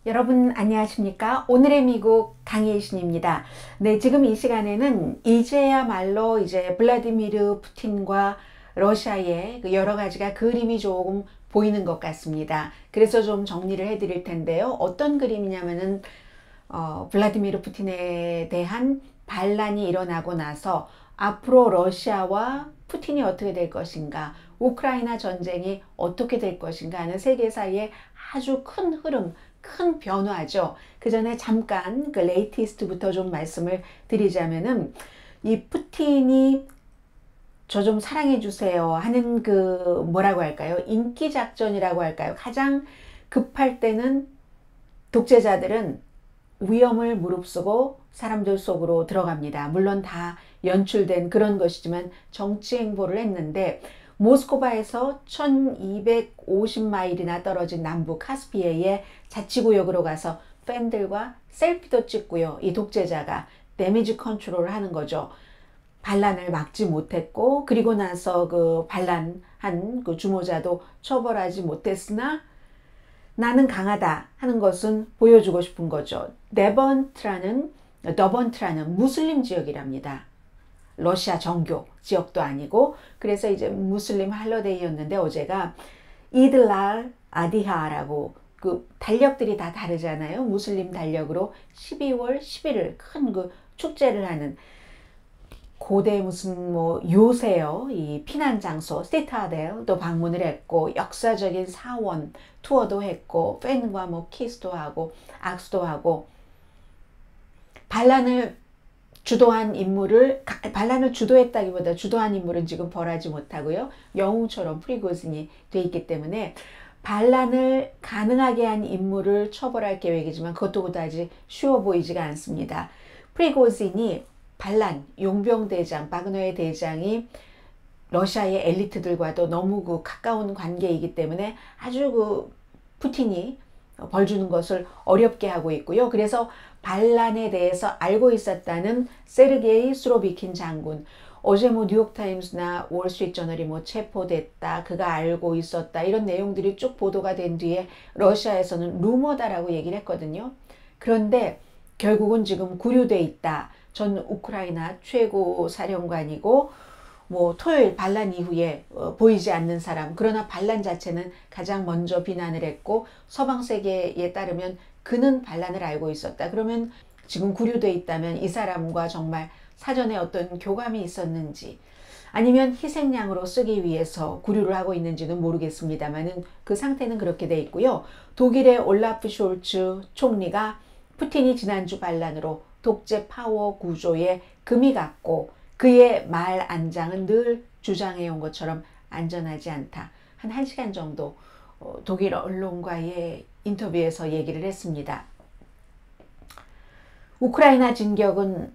여러분 안녕하십니까? 오늘의 미국 강혜신입니다. 네, 지금 이 시간에는 이제야말로 블라디미르 푸틴과 러시아의 그 여러 가지가 그림이 조금 보이는 것 같습니다. 그래서 좀 정리를 해드릴 텐데요. 어떤 그림이냐면은 블라디미르 푸틴에 대한 반란이 일어나고 나서 앞으로 러시아와 푸틴이 어떻게 될 것인가, 우크라이나 전쟁이 어떻게 될 것인가 하는 세계사의 아주 큰 흐름, 큰 변화죠. 그 전에 잠깐 그 레이티스트부터 좀 말씀을 드리자면은, 이 푸틴이 저 좀 사랑해 주세요 하는 그 뭐라고 할까요? 인기 작전이라고 할까요? 가장 급할 때는 독재자들은 위험을 무릅쓰고 사람들 속으로 들어갑니다. 물론 다 연출된 그런 것이지만 정치 행보를 했는데, 모스크바에서 1250마일이나 떨어진 남부 카스피해의 자치구역으로 가서 팬들과 셀피도 찍고요. 이 독재자가 데미지 컨트롤을 하는 거죠. 반란을 막지 못했고, 그리고 나서 그 반란한 그 주모자도 처벌하지 못했으나 나는 강하다 하는 것은 보여주고 싶은 거죠. 더번트라는 무슬림 지역이랍니다. 러시아 정교 지역도 아니고, 그래서 이제 무슬림 할러데이였는데 어제가 이들랄 아디하라고, 그 달력들이 다 다르잖아요. 무슬림 달력으로 12월 11일 큰 그 축제를 하는, 고대 무슨 뭐 요새요, 이 피난 장소 시타델도 방문을 했고, 역사적인 사원 투어도 했고, 팬과 뭐 키스도 하고 악수도 하고, 반란을 반란을 주도했다기보다 주도한 인물은 지금 벌하지 못하고요. 영웅처럼 프리고진이 돼 있기 때문에 반란을 가능하게 한 인물을 처벌할 계획이지만 그것도 그다지 쉬워 보이지가 않습니다. 프리고진이 반란, 용병대장, 바그너의 대장이 러시아의 엘리트들과도 너무 그 가까운 관계이기 때문에 아주 그 푸틴이 벌 주는 것을 어렵게 하고 있고요. 그래서 반란에 대해서 알고 있었다는 세르게이 수로비킨 장군, 어제 뭐 뉴욕타임스나 월스트리트저널이 뭐 체포됐다, 그가 알고 있었다, 이런 내용들이 쭉 보도가 된 뒤에 러시아에서는 루머다라고 얘기를 했거든요. 그런데 결국은 지금 구류돼 있다. 전 우크라이나 최고 사령관이고, 뭐 토요일 반란 이후에 보이지 않는 사람, 그러나 반란 자체는 가장 먼저 비난을 했고, 서방 세계에 따르면 그는 반란을 알고 있었다. 그러면 지금 구류돼 있다면 이 사람과 정말 사전에 어떤 교감이 있었는지, 아니면 희생양으로 쓰기 위해서 구류를 하고 있는지는 모르겠습니다만은 그 상태는 그렇게 돼 있고요. 독일의 올라프 숄츠 총리가 푸틴이 지난주 반란으로 독재 파워 구조에 금이 갔고, 그의 말 안장은 늘 주장해온 것처럼 안전하지 않다. 한 1시간 정도 독일 언론과의 인터뷰에서 얘기를 했습니다. 우크라이나 진전은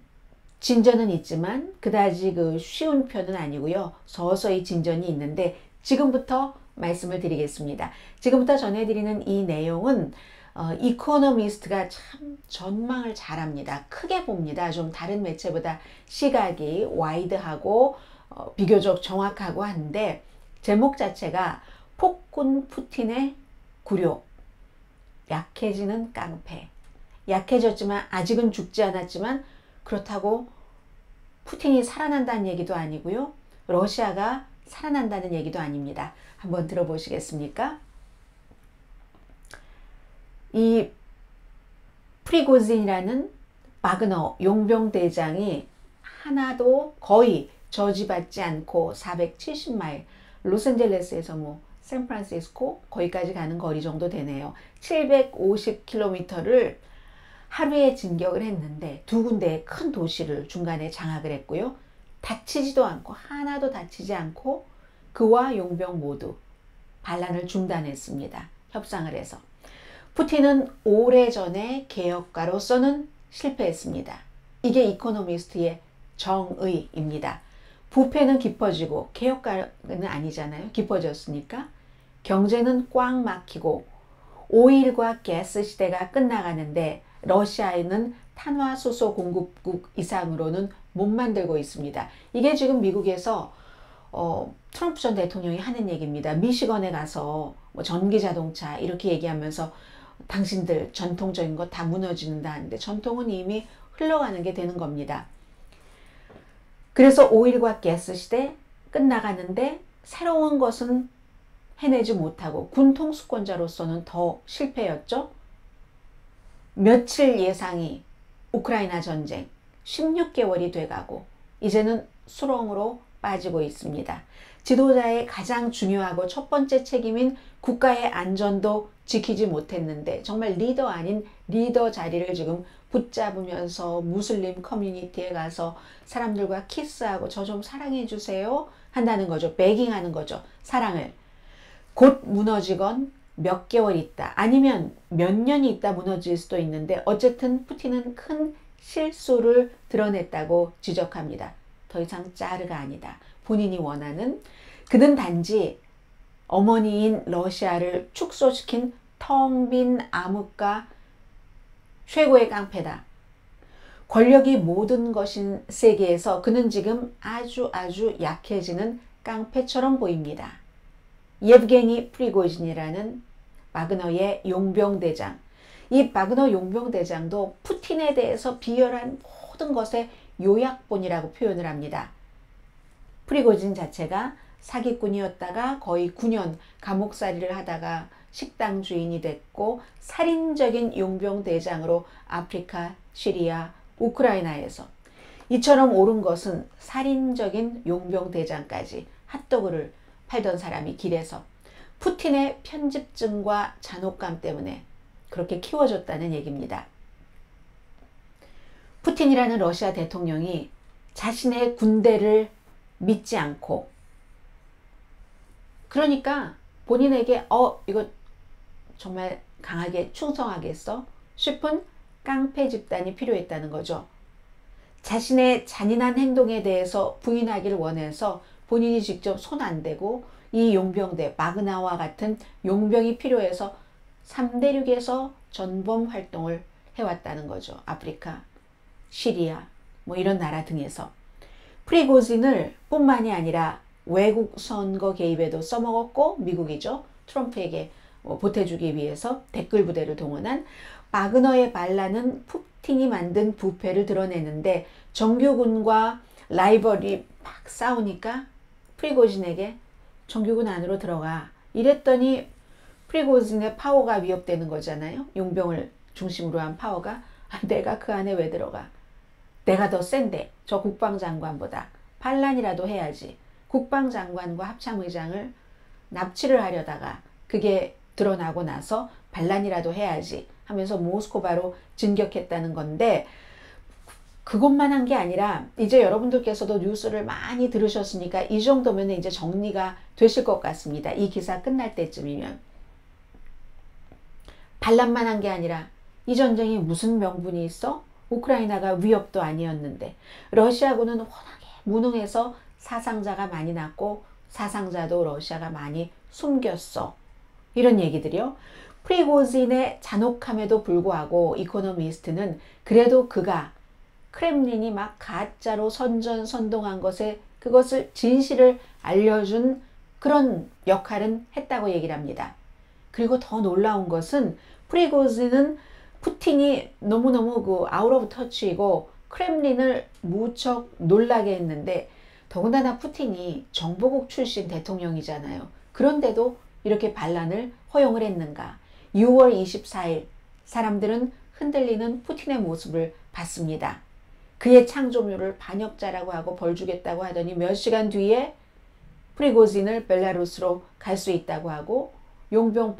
있지만 그다지 그 쉬운 편은 아니고요. 서서히 진전이 있는데, 지금부터 말씀을 드리겠습니다. 지금부터 전해드리는 이 내용은 이코노미스트가 참 전망을 잘합니다. 크게 봅니다. 좀 다른 매체보다 시각이 와이드하고 비교적 정확하고 한데, 제목 자체가 폭군 푸틴의 굴욕, 약해지는 깡패. 약해졌지만 아직은 죽지 않았지만 그렇다고 푸틴이 살아난다는 얘기도 아니고요. 러시아가 살아난다는 얘기도 아닙니다. 한번 들어보시겠습니까? 이 프리고진이라는 바그너 용병대장이 하나도 거의 저지받지 않고 470마일, 로스앤젤레스에서 뭐 샌프란시스코 거기까지 가는 거리 정도 되네요. 750km를 하루에 진격을 했는데, 두 군데의 큰 도시를 중간에 장악을 했고요. 하나도 다치지 않고 그와 용병 모두 반란을 중단했습니다. 협상을 해서. 푸틴은 오래전에 개혁가로서는 실패했습니다. 이게 이코노미스트의 정의입니다. 부패는 깊어지고, 개혁가는 아니잖아요. 깊어졌으니까. 경제는 꽉 막히고 오일과 가스 시대가 끝나가는데, 러시아에는 탄화수소 공급국 이상으로는 못 만들고 있습니다. 이게 지금 미국에서 트럼프 전 대통령이 하는 얘기입니다. 미시건에 가서 뭐 전기자동차 이렇게 얘기하면서 당신들 전통적인 거 다 무너진다 하는데 전통은 이미 흘러가는 게 되는 겁니다. 그래서 오일과 가스 시대 끝나가는데 새로운 것은 해내지 못하고 군 통수권자로서는 더 실패였죠. 며칠 예상이 우크라이나 전쟁 16개월이 돼가고 이제는 수렁으로 빠지고 있습니다. 지도자의 가장 중요하고 첫 번째 책임인 국가의 안전도 지키지 못했는데 정말 리더 아닌 리더 자리를 지금 붙잡으면서 무슬림 커뮤니티에 가서 사람들과 키스하고 저 좀 사랑해 주세요 한다는 거죠. 베깅하는 거죠. 사랑을. 곧 무너지건 몇 개월 있다 아니면 몇 년이 있다 무너질 수도 있는데 어쨌든 푸틴은 큰 실수를 드러냈다고 지적합니다. 더 이상 짜르가 아니다. 본인이 원하는 그는 단지 어머니인 러시아를 축소시킨 텅 빈 암흑과 최고의 깡패다. 권력이 모든 것인 세계에서 그는 지금 아주 약해지는 깡패처럼 보입니다. 예브게니 프리고진이라는 바그너의 용병대장. 이 바그너 용병대장도 푸틴에 대해서 비열한 모든 것의 요약본이라고 표현을 합니다. 프리고진 자체가 사기꾼이었다가 거의 9년 감옥살이를 하다가 식당 주인이 됐고 살인적인 용병대장으로 아프리카, 시리아, 우크라이나에서 이처럼 옳은 것은 살인적인 용병대장까지 핫도그를 팔던 사람이 길에서 푸틴의 편집증과 잔혹감 때문에 그렇게 키워졌다는 얘기입니다. 푸틴이라는 러시아 대통령이 자신의 군대를 믿지 않고 그러니까 본인에게 이거 정말 강하게 충성하겠어 싶은 깡패 집단이 필요했다는 거죠. 자신의 잔인한 행동에 대해서 부인하기를 원해서 본인이 직접 손 안 대고 이 용병대 바그나와 같은 용병이 필요해서 3대륙에서 전범 활동을 해왔다는 거죠. 아프리카, 시리아 뭐 이런 나라 등에서. 프리고진을 뿐만이 아니라 외국 선거 개입에도 써먹었고 미국이죠. 트럼프에게 보태주기 위해서 댓글 부대를 동원한 바그너의 반란은 푸틴이 만든 부패를 드러내는데 정규군과 라이벌이 막 싸우니까 프리고진에게 정규군 안으로 들어가 이랬더니 프리고진의 파워가 위협되는 거잖아요. 용병을 중심으로 한 파워가 내가 그 안에 왜 들어가? 내가 더 센데 저 국방장관보다 반란이라도 해야지. 국방장관과 합참의장을 납치를 하려다가 그게 드러나고 나서 반란이라도 해야지 하면서 모스크바로 진격했다는 건데 그것만 한 게 아니라 이제 여러분들께서도 뉴스를 많이 들으셨으니까 이 정도면 이제 정리가 되실 것 같습니다. 이 기사 끝날 때쯤이면. 반란만 한 게 아니라 이 전쟁이 무슨 명분이 있어? 우크라이나가 위협도 아니었는데 러시아군은 워낙에 무능해서 사상자가 많이 났고 사상자도 러시아가 많이 숨겼어. 이런 얘기들이요. 프리고진의 잔혹함에도 불구하고 이코노미스트는 그래도 그가 크렘린이 막 가짜로 선전선동한 것에 그것을 진실을 알려준 그런 역할은 했다고 얘기를 합니다. 그리고 더 놀라운 것은 프리고진은 푸틴이 너무너무 그 아웃 오브 터치이고 크렘린을 무척 놀라게 했는데 더군다나 푸틴이 정보국 출신 대통령이잖아요. 그런데도 이렇게 반란을 허용을 했는가. 6월 24일 사람들은 흔들리는 푸틴의 모습을 봤습니다. 그의 창조물을 반역자라고 하고 벌 주겠다고 하더니 몇 시간 뒤에 프리고진을 벨라루스로 갈 수 있다고 하고 용병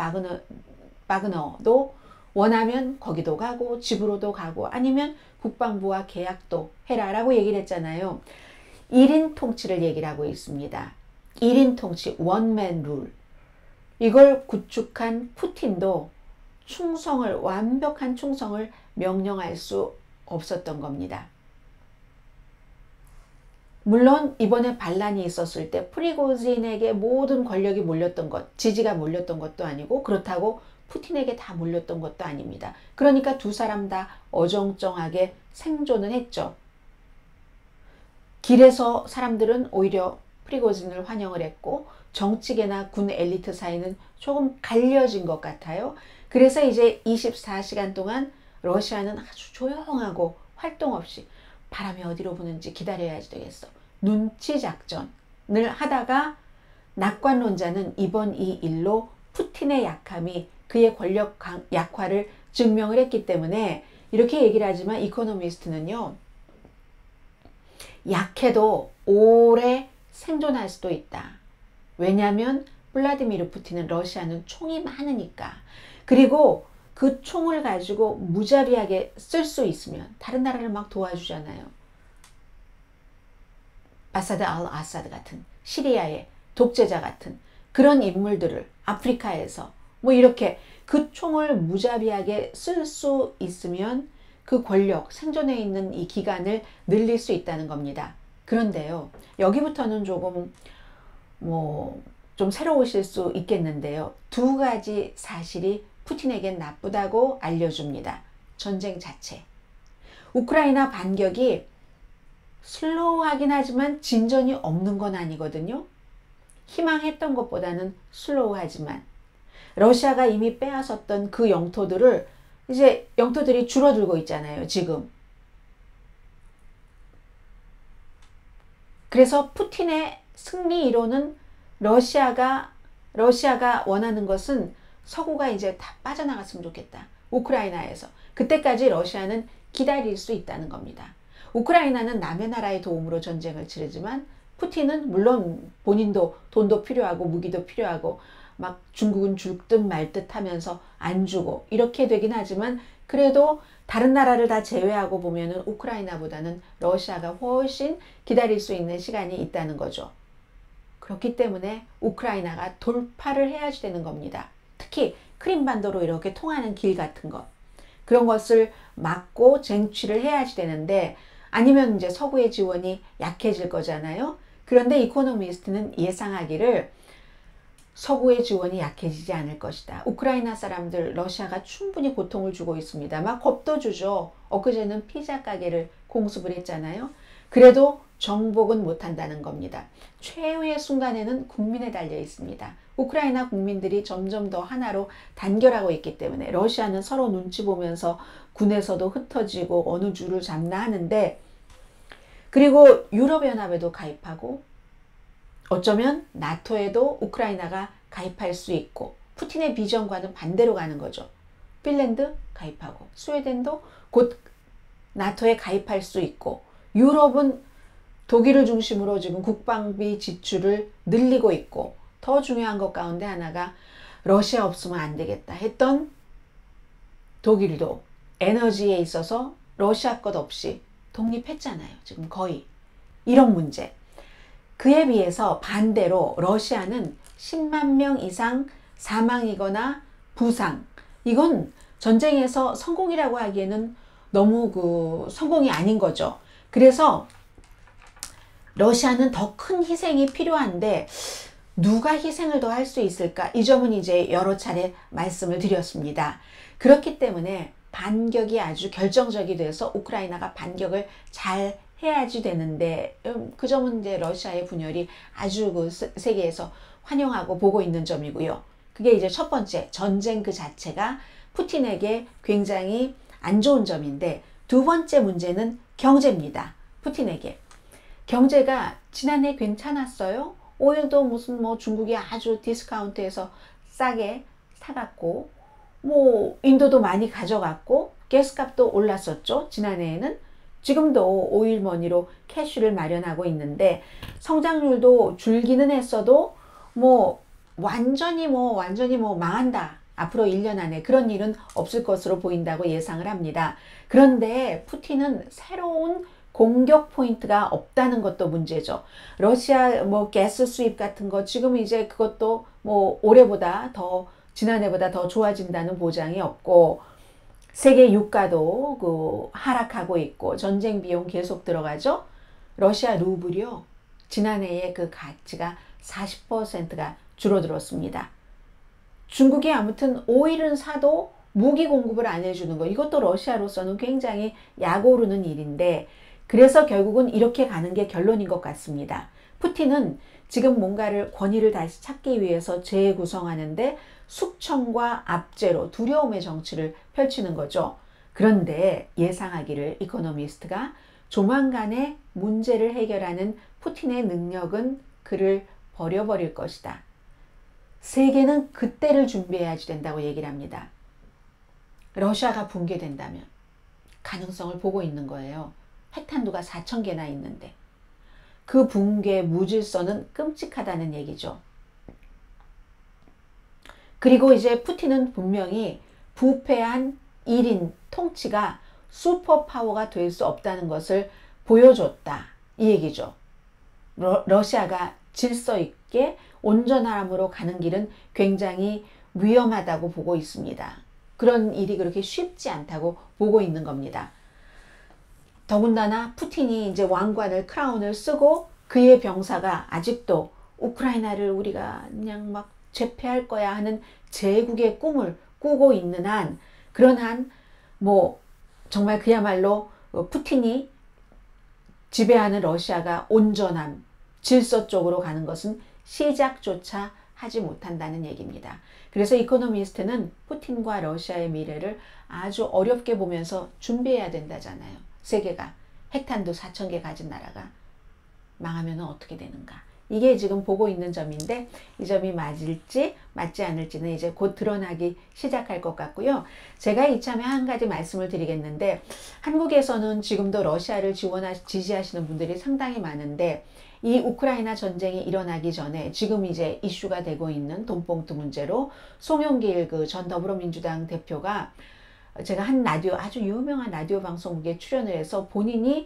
바그너도 원하면 거기도 가고 집으로도 가고 아니면 국방부와 계약도 해라라고 얘기를 했잖아요. 1인 통치를 얘기를 하고 있습니다. 1인 통치, 원맨 룰. 이걸 구축한 푸틴도 완벽한 충성을 명령할 수 없었던 겁니다. 물론 이번에 반란이 있었을 때 프리고진에게 모든 권력이 몰렸던 것, 지지가 몰렸던 것도 아니고 그렇다고 푸틴에게 다 몰렸던 것도 아닙니다. 그러니까 두 사람 다 어정쩡하게 생존은 했죠. 길에서 사람들은 오히려 프리고진을 환영을 했고 정치계나 군 엘리트 사이는 조금 갈려진 것 같아요. 그래서 이제 24시간 동안 러시아는 아주 조용하고 활동 없이 바람이 어디로 부는지 기다려야지 되겠어. 눈치 작전을 하다가 낙관론자는 이번 이 일로 푸틴의 약함이 그의 권력 약화를 증명을 했기 때문에 이렇게 얘기를 하지만 이코노미스트는요. 약해도 오래 생존할 수도 있다. 왜냐하면 블라디미르 푸틴은 러시아는 총이 많으니까. 그리고 그 총을 가지고 무자비하게 쓸 수 있으면 다른 나라를 막 도와주잖아요. 바사드 알 아사드 같은 시리아의 독재자 같은 그런 인물들을 아프리카에서 뭐 이렇게 그 총을 무자비하게 쓸 수 있으면 그 권력, 생존해 있는 이 기간을 늘릴 수 있다는 겁니다. 그런데요, 여기부터는 조금 좀 새로우실 수 있겠는데요. 두 가지 사실이 푸틴에겐 나쁘다고 알려줍니다. 전쟁 자체. 우크라이나 반격이 슬로우하긴 하지만 진전이 없는 건 아니거든요. 희망했던 것보다는 슬로우하지만 러시아가 이미 빼앗았던 그 영토들을 이제 영토들이 줄어들고 있잖아요. 지금. 그래서 푸틴의 승리 이론은 러시아가 원하는 것은 서구가 이제 다 빠져나갔으면 좋겠다. 우크라이나에서. 그때까지 러시아는 기다릴 수 있다는 겁니다. 우크라이나는 남의 나라의 도움으로 전쟁을 치르지만 푸틴은 물론 본인도 돈도 필요하고 무기도 필요하고 막 중국은 줄 듯 말 듯 하면서 안 주고 이렇게 되긴 하지만 그래도 다른 나라를 다 제외하고 보면은 우크라이나보다는 러시아가 훨씬 기다릴 수 있는 시간이 있다는 거죠. 그렇기 때문에 우크라이나가 돌파를 해야지 되는 겁니다. 특히 크림반도로 이렇게 통하는 길 같은 것. 그런 것을 막고 쟁취를 해야지 되는데 아니면 이제 서구의 지원이 약해질 거잖아요. 그런데 이코노미스트는 예상하기를 서구의 지원이 약해지지 않을 것이다. 우크라이나 사람들 러시아가 충분히 고통을 주고 있습니다. 막 겁도 주죠. 엊그제는 피자 가게를 공습을 했잖아요. 그래도 정복은 못한다는 겁니다. 최후의 순간에는 국민에 달려 있습니다. 우크라이나 국민들이 점점 더 하나로 단결하고 있기 때문에 러시아는 서로 눈치 보면서 군에서도 흩어지고 어느 줄을 잡나 하는데 그리고 유럽연합에도 가입하고 어쩌면 나토에도 우크라이나가 가입할 수 있고 푸틴의 비전과는 반대로 가는 거죠. 핀란드 가입하고 스웨덴도 곧 나토에 가입할 수 있고 유럽은 독일을 중심으로 지금 국방비 지출을 늘리고 있고 더 중요한 것 가운데 하나가 러시아 없으면 안 되겠다 했던 독일도 에너지에 있어서 러시아 것 없이 독립했잖아요. 지금 거의. 이런 문제. 그에 비해서 반대로 러시아는 10만 명 이상 사망이거나 부상. 이건 전쟁에서 성공이라고 하기에는 너무 성공이 아닌 거죠. 그래서 러시아는 더 큰 희생이 필요한데 누가 희생을 더 할 수 있을까? 이 점은 이제 여러 차례 말씀을 드렸습니다. 그렇기 때문에 반격이 아주 결정적이 돼서 우크라이나가 반격을 잘 해야지 되는데 그 점은 이제 러시아의 분열이 아주 그 세계에서 환영하고 보고 있는 점이고요. 그게 이제 첫 번째 전쟁 그 자체가 푸틴에게 굉장히 안 좋은 점인데 두 번째 문제는 경제입니다. 푸틴에게. 경제가 지난해 괜찮았어요. 오일도 무슨 중국이 아주 디스카운트해서 싸게 사갔고 인도도 많이 가져갔고 가스값도 올랐었죠. 지난해에는. 지금도 오일머니로 캐시를 마련하고 있는데 성장률도 줄기는 했어도 완전히 망한다. 앞으로 1년 안에 그런 일은 없을 것으로 보인다고 예상을 합니다. 그런데 푸틴은 새로운 공격 포인트가 없다는 것도 문제죠. 러시아 가스 수입 같은 거 지금 이제 그것도 올해보다 더 지난해보다 더 좋아진다는 보장이 없고 세계 유가도 하락하고 있고 전쟁 비용 계속 들어가죠. 러시아 루블이요. 지난해에 그 가치가 40%가 줄어들었습니다. 중국이 아무튼 오일은 사도 무기 공급을 안 해주는 거 이것도 러시아로서는 굉장히 약오르는 일인데 그래서 결국은 이렇게 가는 게 결론인 것 같습니다. 푸틴은 지금 뭔가를 권위를 다시 찾기 위해서 재구성하는데 숙청과 압제로 두려움의 정치를 펼치는 거죠. 그런데 예상하기를 이코노미스트가 조만간에 문제를 해결하는 푸틴의 능력은 그를 버려버릴 것이다. 세계는 그때를 준비해야지 된다고 얘기를 합니다. 러시아가 붕괴된다면 가능성을 보고 있는 거예요. 핵탄두가 4,000개나 있는데 그 붕괴 무질서는 끔찍하다는 얘기죠. 그리고 이제 푸틴은 분명히 부패한 1인 통치가 슈퍼파워가 될 수 없다는 것을 보여줬다. 이 얘기죠. 러시아가 질서 있게 온전함으로 가는 길은 굉장히 위험하다고 보고 있습니다. 그런 일이 그렇게 쉽지 않다고 보고 있는 겁니다. 더군다나 푸틴이 이제 왕관을 크라운을 쓰고 그의 병사가 아직도 우크라이나를 우리가 그냥 막 제패할 거야 하는 제국의 꿈을 꾸고 있는 한 그런 한 뭐 정말 그야말로 푸틴이 지배하는 러시아가 온전함, 질서 쪽으로 가는 것은 시작조차 하지 못한다는 얘기입니다. 그래서 이코노미스트는 푸틴과 러시아의 미래를 아주 어렵게 보면서 준비해야 된다잖아요. 세계가 핵탄두 4,000개 가진 나라가 망하면 어떻게 되는가. 이게 지금 보고 있는 점인데 이 점이 맞을지 맞지 않을지는 이제 곧 드러나기 시작할 것 같고요. 제가 이참에 한 가지 말씀을 드리겠는데 한국에서는 지금도 러시아를 지지하시는 분들이 상당히 많은데 이 우크라이나 전쟁이 일어나기 전에 지금 이제 이슈가 되고 있는 돈봉투 문제로 송영길 그 전 더불어민주당 대표가 제가 한 라디오 아주 유명한 라디오 방송국에 출연을 해서 본인이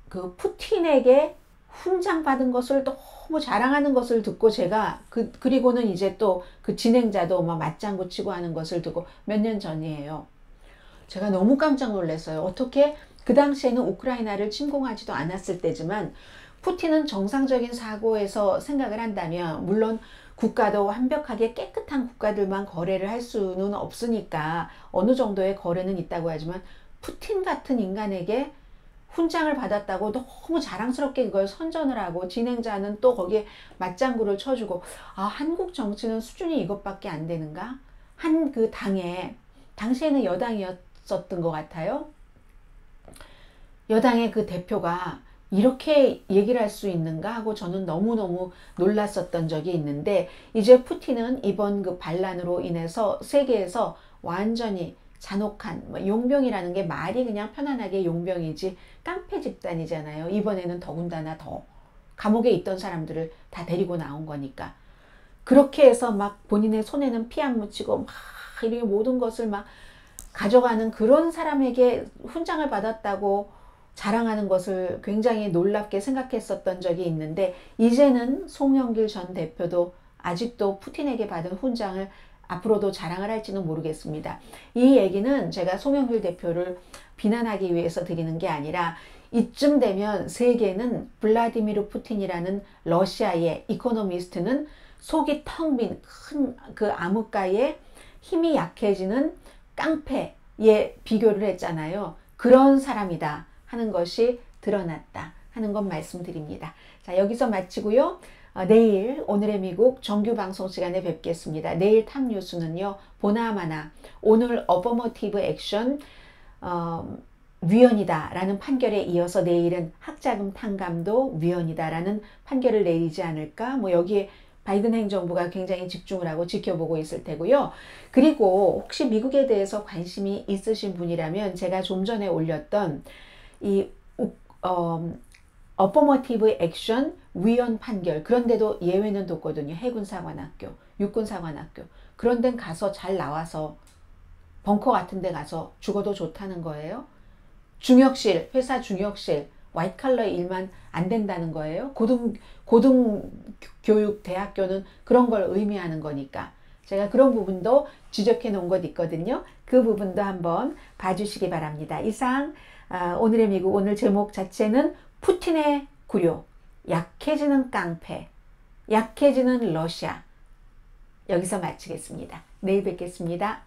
그 푸틴에게 훈장 받은 것을 너무 자랑하는 것을 듣고 제가 그리고는 이제 또 그 진행자도 막 맞장구 치고 하는 것을 듣고 몇 년 전이에요. 제가 너무 깜짝 놀랐어요. 어떻게 그 당시에는 우크라이나를 침공하지도 않았을 때지만 푸틴은 정상적인 사고에서 생각을 한다면 물론 국가도 완벽하게 깨끗한 국가들만 거래를 할 수는 없으니까 어느 정도의 거래는 있다고 하지만 푸틴 같은 인간에게 훈장을 받았다고 너무 자랑스럽게 그걸 선전을 하고 진행자는 또 거기에 맞장구를 쳐주고 아 한국 정치는 수준이 이것밖에 안 되는가? 한 그 당에 당시에는 여당이었었던 것 같아요. 여당의 그 대표가 이렇게 얘기를 할 수 있는가 하고 저는 너무너무 놀랐었던 적이 있는데 이제 푸틴은 이번 그 반란으로 인해서 세계에서 완전히 잔혹한 용병이라는 게 말이 그냥 편안하게 용병이지 깡패 집단이잖아요. 이번에는 더군다나 더 감옥에 있던 사람들을 다 데리고 나온 거니까 그렇게 해서 막 본인의 손에는 피 안 묻히고 막 이렇게 모든 것을 막 가져가는 그런 사람에게 훈장을 받았다고 자랑하는 것을 굉장히 놀랍게 생각했었던 적이 있는데 이제는 송영길 전 대표도 아직도 푸틴에게 받은 훈장을 앞으로도 자랑을 할지는 모르겠습니다. 이 얘기는 제가 송영길 대표를 비난하기 위해서 드리는 게 아니라 이쯤 되면 세계는 블라디미르 푸틴이라는 러시아의 이코노미스트는 속이 텅 빈 큰 그 암흑가에 힘이 약해지는 깡패에 비교를 했잖아요. 그런 사람이다 하는 것이 드러났다 하는 것 말씀드립니다. 자, 여기서 마치고요. 내일 오늘의 미국 정규 방송 시간에 뵙겠습니다. 내일 탑 뉴스는요. 보나마나 오늘 어퍼머티브 액션 위헌이다 라는 판결에 이어서 내일은 학자금 탕감도 위헌이다 라는 판결을 내리지 않을까 뭐 여기에 바이든 행정부가 굉장히 집중을 하고 지켜보고 있을 테고요. 그리고 혹시 미국에 대해서 관심이 있으신 분이라면 제가 좀 전에 올렸던 이 어퍼머티브 액션 위헌 판결 그런데도 예외는 뒀거든요. 해군사관학교, 육군사관학교 그런 데 가서 잘 나와서 벙커 같은 데 가서 죽어도 좋다는 거예요. 중역실, 회사 중역실 화이트칼러 일만 안 된다는 거예요. 고등교육 대학교는 그런 걸 의미하는 거니까 제가 그런 부분도 지적해 놓은 것 있거든요. 그 부분도 한번 봐주시기 바랍니다. 이상 오늘의 미국 오늘 제목 자체는 푸틴의 구려 약해지는 깡패 약해지는 러시아 여기서 마치겠습니다. 내일 뵙겠습니다.